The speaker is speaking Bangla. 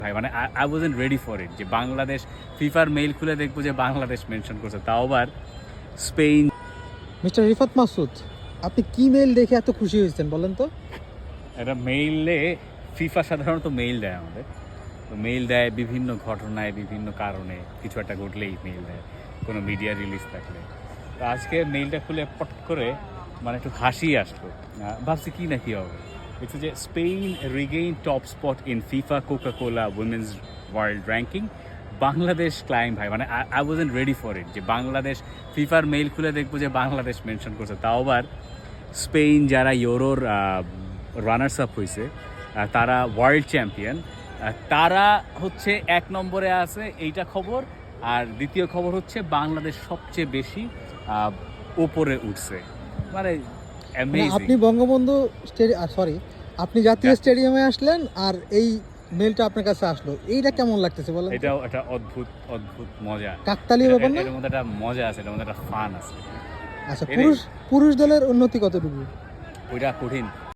ভাই মানে I wasn't ready for it যে বাংলাদেশ ফিফার মেইল খুলে দেখবো যে বাংলাদেশ মেনশন করছে, তাও আবার স্পেন। মিস্টার রিফাত মাসুদ, আপনি কি মেল দেখে এত খুশি হয়েছেন বলেন তো? একটা মেইলে ফিফা সাধারণত মেইল দেয় আমাদের, তো মেইল দেয় বিভিন্ন ঘটনায় বিভিন্ন কারণে, কিছু একটা ঘটলেই মেইল দেয়, কোনো মিডিয়া রিলিজ থাকলে। তো আজকে মেইলটা খুলে পট করে মানে একটু হাসি আসলো, ভাবছি কি না কি হবে। দেখছি যে Spain regain top spot in FIFA Coca Cola women's world ranking, Bangladesh climb. ভাই মানে I wasn't ready for it যে বাংলাদেশ ফিফার মেইল খুলে দেখবো যে বাংলাদেশ মেনশন করছে, তাও আবার স্পেন যারা ইউরোর রানার্স আপ হয়েছে, তারা ওয়ার্ল্ড চ্যাম্পিয়ন, তারা হচ্ছে 1 নম্বরে আছে, এইটা খবর। আর দ্বিতীয় খবর হচ্ছে বাংলাদেশ সবচেয়ে বেশি ওপরে উঠছে। মানে আপনি বঙ্গবন্ধু সরি, আপনি জাতীয় স্টেডিয়ামে আসলেন আর এই মেলটা আপনার কাছে আসলো, এইটা কেমন লাগতেছে বলেন? এটাও একটা অদ্ভুত অদ্ভুত মজা, কাকতালীয় ব্যাপার না? এর মধ্যে একটা মজা আছে, এর মধ্যে একটা ফান আছে। আচ্ছা, পুরুষ দলের উন্নতি কতটুকু? ওইটা কঠিন,